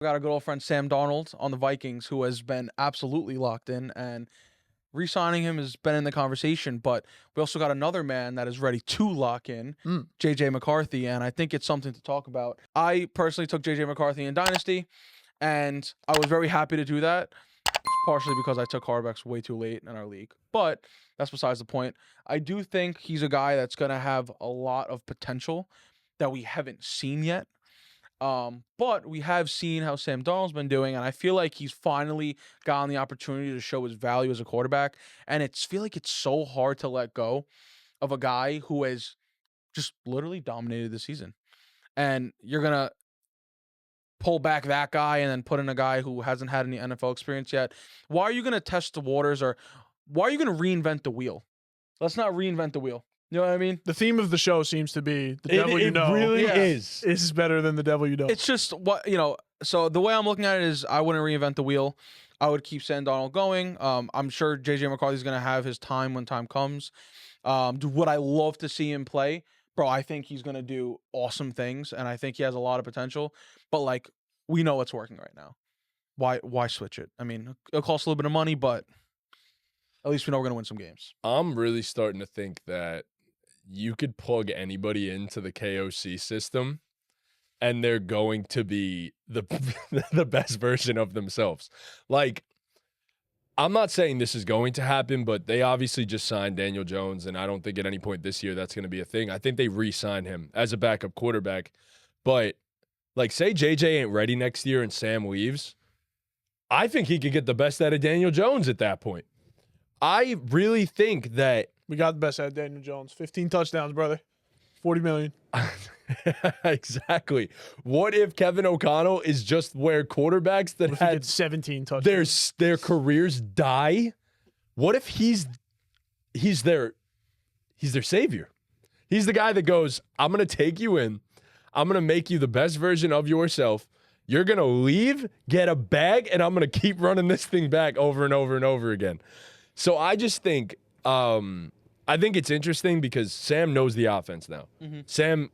We got our good old friend Sam Darnold on the Vikings, who has been absolutely locked in, and re-signing him has been in the conversation. But we also got another man that is ready to lock in, JJ McCarthy, and I think it's something to talk about. I personally took JJ McCarthy in Dynasty, and I was very happy to do that, partially because I took Harbeck's way too late in our league. But that's besides the point. I do think he's a guy that's going to have a lot of potential that we haven't seen yet. But we have seen how Sam Darnold's been doing, and I feel like he's finally gotten the opportunity to show his value as a quarterback. And feel like it's so hard to let go of a guy who has just literally dominated the season. And you're gonna pull back that guy and then put in a guy who hasn't had any NFL experience yet. Why are you gonna test the waters, or why are you gonna reinvent the wheel? Let's not reinvent the wheel. You know what I mean? The theme of the show seems to be the devil you know. It really is better than the devil you know. It's just what, so the way I'm looking at it is I wouldn't reinvent the wheel. I would keep Sam Darnold going. I'm sure JJ McCarthy's going to have his time when time comes. Would I love to see him play? Bro, I think he's going to do awesome things, and I think he has a lot of potential. But, we know what's working right now. Why switch it? I mean, it'll cost a little bit of money, but at least we know we're going to win some games. I'm really starting to think that you could plug anybody into the KOC system and they're going to be the best version of themselves. I'm not saying this is going to happen, but they obviously just signed Daniel Jones, and I don't think at any point this year that's going to be a thing. I think they re-sign him as a backup quarterback. But, say JJ ain't ready next year and Sam leaves, I think he could get the best out of Daniel Jones at that point. I really think that we got the best out of Daniel Jones. 15 touchdowns, brother. 40 million. Exactly. What if Kevin O'Connell is just where quarterbacks that had 17 touchdowns, their careers die? What if he's their savior? He's the guy that goes, I'm going to take you in. I'm going to make you the best version of yourself. You're going to leave, get a bag, and I'm going to keep running this thing back over and over and over again. So I just think I think it's interesting because Sam knows the offense now. Mm-hmm. Sam,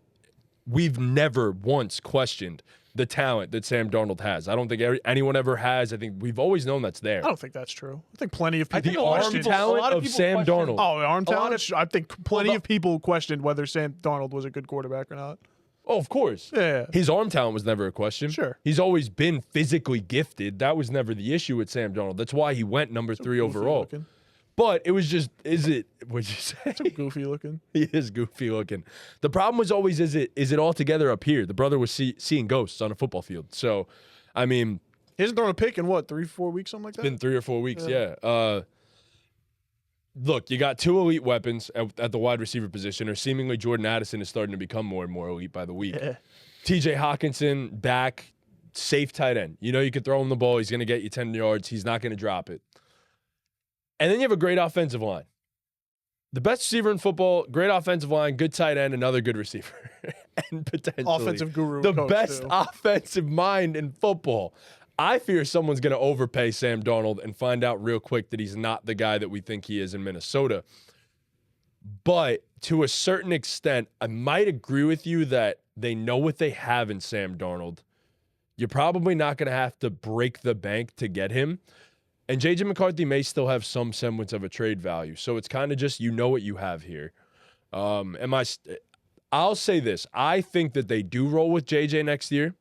we've never once questioned the talent that Sam Darnold has. I don't think anyone ever has. I think we've always known that's there. I don't think that's true. I think plenty of people. The arm talent of Sam Darnold. Oh, arm talent? I think plenty of people questioned whether Sam Darnold was a good quarterback or not. Oh, of course. Yeah. His arm talent was never a question. Sure. He's always been physically gifted. That was never the issue with Sam Darnold. That's why he went number 3 overall. Looking. But it was just, what'd you say? It's goofy looking. He is goofy looking. The problem was always, is it all together up here? The brother was seeing ghosts on a football field. So, I mean. He hasn't thrown a pick in, 3-4 weeks, something like that? It's been 3 or 4 weeks, yeah. Look, you got 2 elite weapons at the wide receiver position, or seemingly Jordan Addison is starting to become more and more elite by the week. Yeah. TJ Hawkinson, back, safe tight end. You can throw him the ball. He's going to get you 10 yards. He's not going to drop it. And then you have a great offensive line. The best receiver in football, great offensive line, good tight end, another good receiver. And potentially offensive guru. The best offensive mind in football. I fear someone's going to overpay Sam Darnold and find out real quick that he's not the guy that we think he is in Minnesota. But to a certain extent, I might agree with you that they know what they have in Sam Darnold. You're probably not going to have to break the bank to get him. And J.J. McCarthy may still have some semblance of a trade value. So it's kind of just what you have here. I'll say this. I think that they do roll with J.J. next year,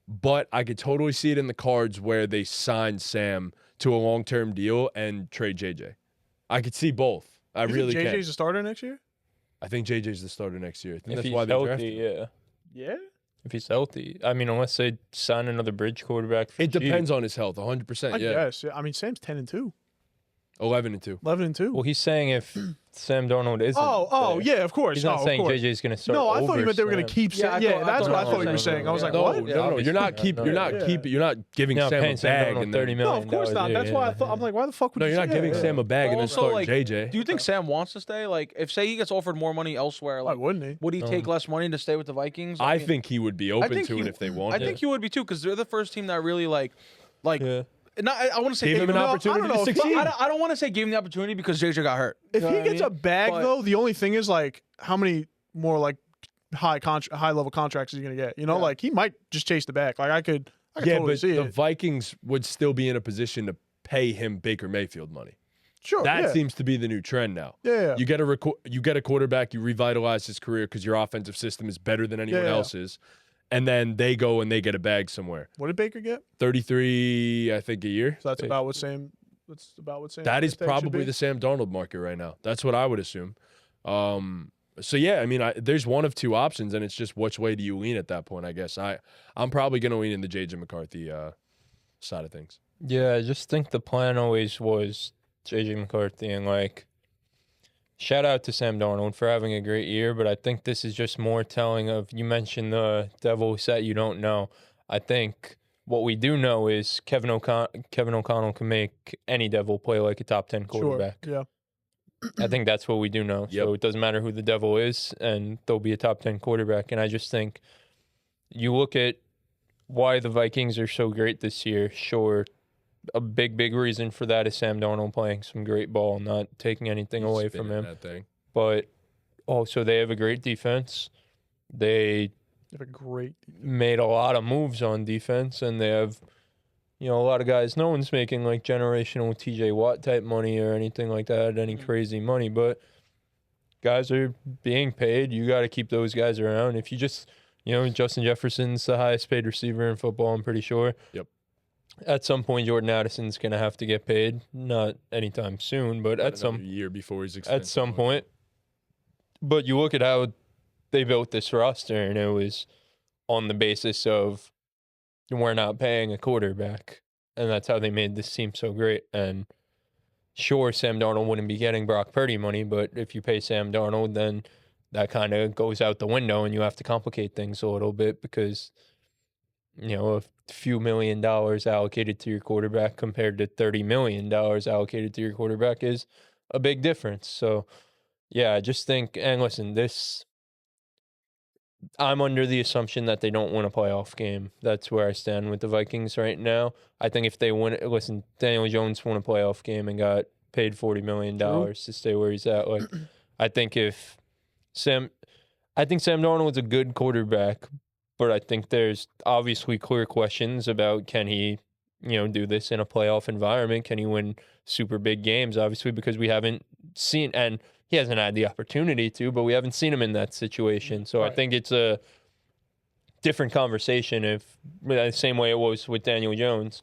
but I could totally see it in the cards where they sign Sam to a long-term deal and trade J.J. I could see both. I really can. JJ's a starter next year? I think JJ's the starter next year. I think if that's why they drafted him. Yeah? If he's healthy. I mean, unless they sign another bridge quarterback. It depends on his health, 100%. I guess. I mean, Sam's 10-2. 11-2. 11-2. Well, he's saying if Sam Darnold isn't. Yeah, of course. He's not saying JJ's going to start. No, I thought you meant they were going to keep Sam. Yeah, that's what I thought you were saying. I was like, what? No, you're not giving Sam a bag and $30 million. No, of course not. That's why I thought. I'm like, why the fuck would you? No, you're not giving Sam a bag and then start JJ. Do you think Sam wants to stay? If say he gets offered more money elsewhere, why wouldn't he? Would he take less money to stay with the Vikings? I think he would be open to it if they wanted. I think he would be too, because they're the first team that really I want to say gave him an opportunity to succeed. I don't want to say gave him the opportunity because JJ got hurt. If he gets a bag, though, the only thing is how many more high level contracts is he gonna get? He might just chase the bag. I could I can totally but see the it. Vikings would still be in a position to pay him Baker Mayfield money. Sure, That yeah. seems to be the new trend now. Yeah. You get a quarterback, you revitalize his career because your offensive system is better than anyone else's, and then they go and they get a bag somewhere. What did Baker get? 33, I think, a year. So that's about what Sam. That's about what Sam. That is should probably be. the Sam Darnold market right now. That's what I would assume. So yeah, I mean, there's one of two options, and it's just which way do you lean at that point? I guess I'm probably going to lean in the JJ McCarthy side of things. Yeah, I just think the plan always was JJ McCarthy, and like, shout out to Sam Darnold for having a great year, but I think this is just more telling of, you mentioned the devil set you don't know. I think what we do know is Kevin O'Connell can make any devil play like a top 10 quarterback. Sure. Yeah. I think that's what we do know. Yep. So it doesn't matter who the devil is, and they'll be a top 10 quarterback. And I just think you look at why the Vikings are so great this year. Sure, a big reason for that is Sam Darnold playing some great ball, not taking anything away from him. That thing. But also they have a great defense. They have a great made a lot of moves on defense, and they have, a lot of guys. No one's making like generational TJ Watt type money or anything like that, any crazy money, but guys are being paid. You got to keep those guys around. If you just, Justin Jefferson's the highest paid receiver in football, I'm pretty sure. Yep. At some point, Jordan Addison's going to have to get paid. Not anytime soon, but at some year before he's at some point. But you look at how they built this roster, and it was on the basis of we're not paying a quarterback, and that's how they made this team so great. And sure, Sam Darnold wouldn't be getting Brock Purdy money, but if you pay Sam Darnold, then that kind of goes out the window, and you have to complicate things a little bit because, a few $1 million allocated to your quarterback compared to $30 million allocated to your quarterback is a big difference. So, yeah, I just think, and listen, I'm under the assumption that they don't win a playoff game. That's where I stand with the Vikings right now. I think if they win, listen, Daniel Jones won a playoff game and got paid $40 million to stay where he's at. Like, I think Sam Darnold's a good quarterback, but I think there's obviously clear questions about, can he, do this in a playoff environment? Can he win super big games? Obviously, because we haven't seen, and he hasn't had the opportunity to, but we haven't seen him in that situation. So I think it's a different conversation same way it was with Daniel Jones.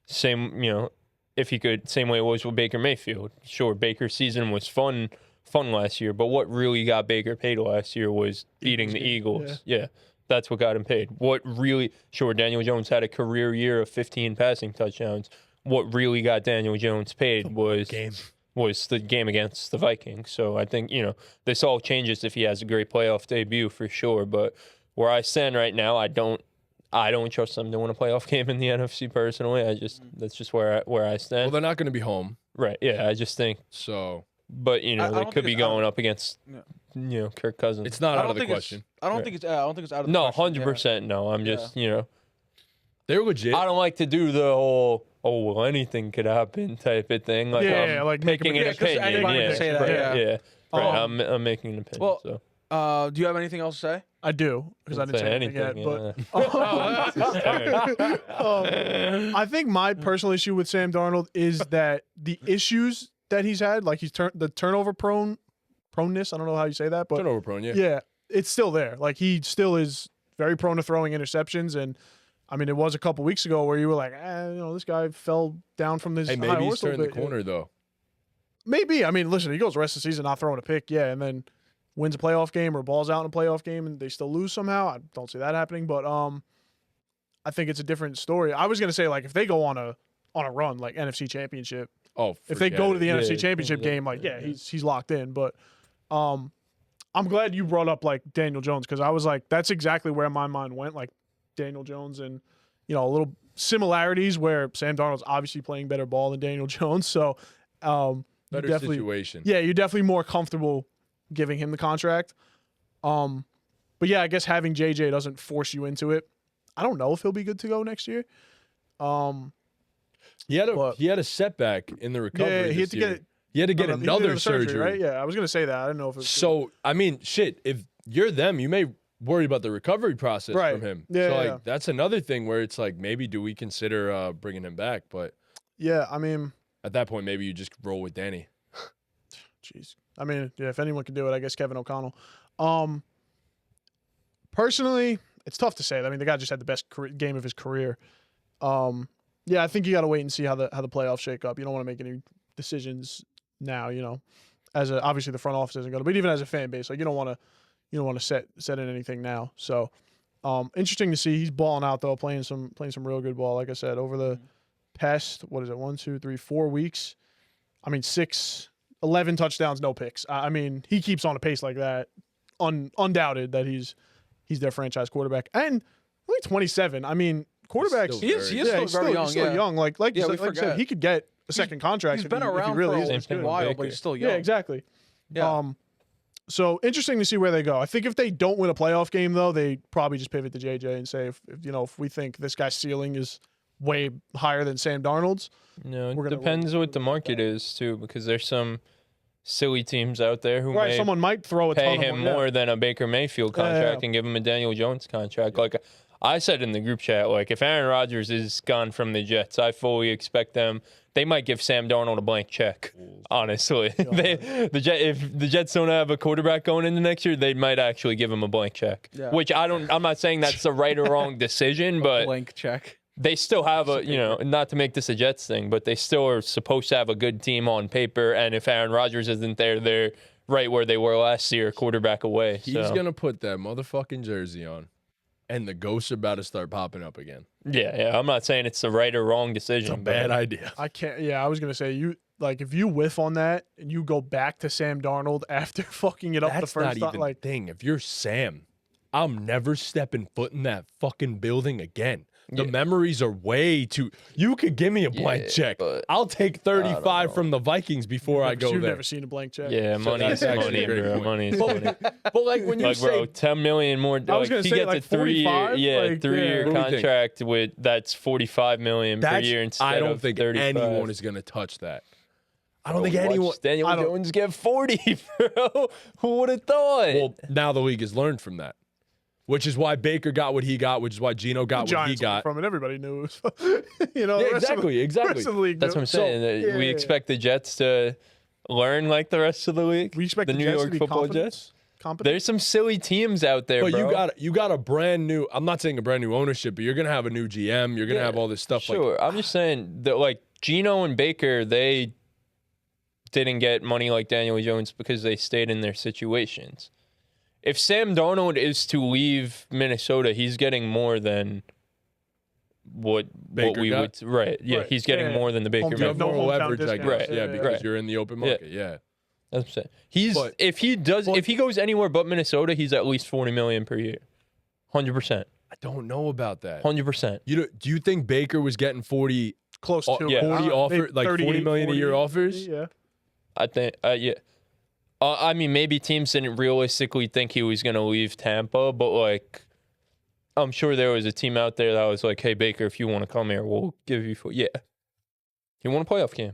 Same way it was with Baker Mayfield. Sure, Baker's season was fun last year, but what really got Baker paid last year was beating the Eagles. Yeah, that's what got him paid. Daniel Jones had a career year of 15 passing touchdowns. What really got Daniel Jones paid was the game against the Vikings. So I think, this all changes if he has a great playoff debut for sure. But where I stand right now, I don't trust them to win a playoff game in the NFC personally. That's just where I stand. Well, they're not going to be home. Right. Yeah, I just think so. But they could be going up against Kirk Cousins. It's not out of the question. I don't think it's out of the question. No, 100% no. I'm just, They're legit. I don't like to do the whole anything could happen type of thing. Like, like making an opinion. anybody can say that, Yeah. Right. I'm making an opinion. Well, so. Do you have anything else to say? I do, because I didn't say anything yet. But I think my personal issue with Sam Darnold is that the issues that he's had, like the turnover proneness. I don't know how you say that, but turnover prone. Yeah, it's still there. Like, he still is very prone to throwing interceptions. And I mean, it was a couple weeks ago where you were like, this guy fell down from this. Hey, high maybe horse he's a turned the little bit. corner though. Maybe. I mean, listen, he goes the rest of the season not throwing a pick, and then wins a playoff game or balls out in a playoff game and they still lose somehow. I don't see that happening, but I think it's a different story. I was gonna say, like, if they go on a run, like NFC Championship. Oh, if they go to the NFC Championship game, like, he's locked in. But I'm glad you brought up, like, Daniel Jones, because I was like, that's exactly where my mind went, like Daniel Jones, and a little similarities where Sam Darnold's obviously playing better ball than Daniel Jones, so better situation. Yeah, you're definitely more comfortable giving him the contract. But yeah, I guess having JJ doesn't force you into it. I don't know if he'll be good to go next year. He had a setback in the recovery. Yeah, he had to get another surgery, surgery, right? Yeah, I was gonna say that. I don't know if it was so. I mean, shit. If you're them, you may worried about the recovery process Right. from him. Yeah, so, yeah. that's another thing where it's like, maybe do we consider bringing him back? But Yeah, I mean, at that point, maybe you just roll with Danny. jeez. I mean, yeah, if anyone can do it, I guess Kevin O'Connell. Personally, it's tough to say. I mean, the guy just had the best game of his career. Yeah, I think you got to wait and see how the playoffs shake up. You don't want to make any decisions now. Obviously the front office isn't going to, but even as a fan base, like you don't want to set in anything now. So, interesting to see. He's balling out though, playing some real good ball. Like I said, over the past 1, 2, 3, 4 weeks. I mean, 11 touchdowns, no picks. I mean, he keeps on a pace like that. Undoubted that he's their franchise quarterback, and only 27. I mean, quarterbacks. He is still very young. He's still young. Like you said, he could get a second contract. He's been if he around really for is a while, but he's still young. Yeah, exactly. Yeah. So interesting to see where they go. I think if they don't win a playoff game, though, they probably just pivot to JJ and say, if we think this guy's ceiling is way higher than Sam Darnold's. No, it depends what the market is too, because there's some silly teams out there who may someone might throw a pay ton him of more than a Baker Mayfield contract and give him a Daniel Jones contract. Like I said in the group chat, like if Aaron Rodgers is gone from the Jets, I fully expect them. They might give Sam Darnold a blank check. Honestly, if the Jets don't have a quarterback going into next year, they might actually give him a blank check. Yeah. Which I'm not saying that's the right or wrong decision, but blank check. They still have not to make this a Jets thing, but they still are supposed to have a good team on paper. And if Aaron Rodgers isn't there, they're right where they were last year, quarterback away. He's going to put that motherfucking jersey on, and the ghosts are about to start popping up again. Yeah. I'm not saying it's the right or wrong decision. It's a bad idea. I can't. Yeah, I was going to say, if you whiff on that and you go back to Sam Darnold after fucking it up the first time. That's not even the thing. If you're Sam, I'm never stepping foot in that fucking building again. The memories are way too. You could give me a blank check. I'll take 35 from the Vikings before I go there. You've never seen a blank check. Yeah, money's money, bro. Money's money. But like when you say, bro, $10 million more. I was gonna say gets like a 3-year, 3-year contract with that's $45 million per year instead of I don't think 35. anyone is gonna touch that. I don't think anyone. Daniel Jones get 40, bro. Who would have thought? Well, now the league has learned from that. Which is why Baker got what he got, which is why Geno got what he got. From it, everybody knew it was, Yeah, exactly. That's what I'm saying. We expect the Jets to learn like the rest of the league. We expect the New York Football Jets. Competent. There's some silly teams out there, but bro. you got a brand new. I'm not saying a brand new ownership, but you're gonna have a new GM. You're gonna have all this stuff. Sure, I'm just saying that like Geno and Baker, they didn't get money like Daniel Jones because they stayed in their situations. If Sam Darnold is to leave Minnesota, he's getting more than what we would. Right. Yeah, he's getting more than the Baker. You have more leverage, I guess. Right. Yeah, because you're in the open market. Yeah. That's what I'm saying. If he goes anywhere but Minnesota, he's at least $40 million per year. 100%. I don't know about that. 100%. Do you think Baker was getting 40 close to 40 offers, like 40 million a year offers? Yeah. I think yeah. I mean, maybe teams didn't realistically think he was going to leave Tampa, but like, I'm sure there was a team out there that was like, "Hey Baker, if you want to come here, we'll give you." Yeah, he won a playoff game.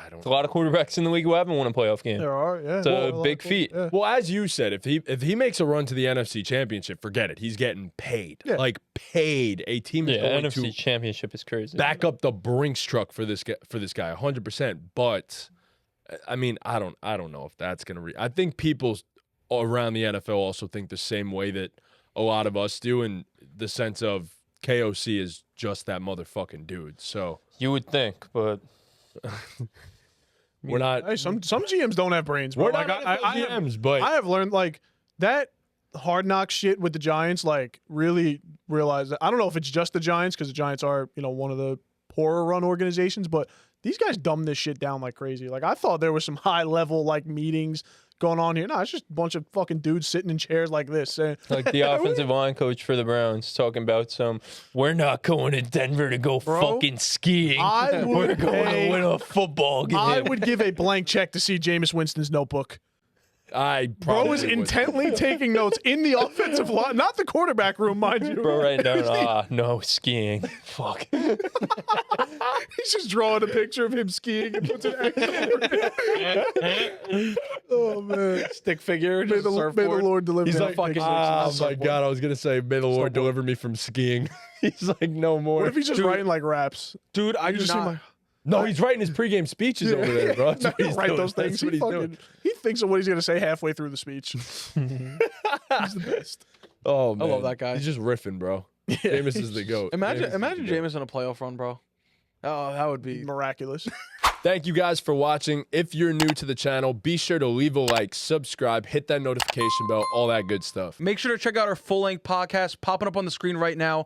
There's a lot of quarterbacks in the league who haven't won a playoff game. There are, yeah. It's a big feat. Yeah. Well, as you said, if he makes a run to the NFC Championship, forget it. He's getting paid, like paid. A team is going NFC to Championship is crazy. back up the Brinks truck for this guy, 100%. But I mean, I don't know if that's gonna. I think people around the NFL also think the same way that a lot of us do, in the sense of KOC is just that motherfucking dude. So you would think, but we're not. Hey, some GMs don't have brains. Bro. We're not GMs, but I have learned like that hard knock shit with the Giants. Like really realize that. I don't know if it's just the Giants because the Giants are one of the poorer run organizations, but these guys dumb this shit down like crazy. Like I thought there was some high level like meetings going on here. No, it's just a bunch of fucking dudes sitting in chairs like this. Like the offensive line coach for the Browns talking about we're not going to Denver to go fucking skiing. We're going to win a football game. I would give a blank check to see Jameis Winston's notebook. I Bro probably was would. intently taking notes in the offensive line, not the quarterback room, mind you. Bro, right now, no skiing. Fuck. He's just drawing a picture of him skiing and puts an X over it. Oh man! Stick figure. May Just the surfboard. Lord deliver. He's me. like, fucking oh my surfboard. God, I was going to say, may the Lord deliver me from skiing. He's like, no more. What if he's just Dude. writing like raps? Dude, I You do just seem not. like No, he's writing his pregame speeches over there, bro. That's what he's write doing. those things. That's what He, he's doing. fucking, he thinks of what he's gonna say halfway through the speech. He's the best. Oh, man. love that guy. He's just riffing, bro. Jameis is the GOAT. Imagine Jameis is the GOAT. Jameis in a playoff run, bro. Oh, that would be. Miraculous. Thank you guys for watching. If you're new to the channel, be sure to leave a like, subscribe, hit that notification bell, all that good stuff. Make sure to check out our full-length podcast popping up on the screen right now.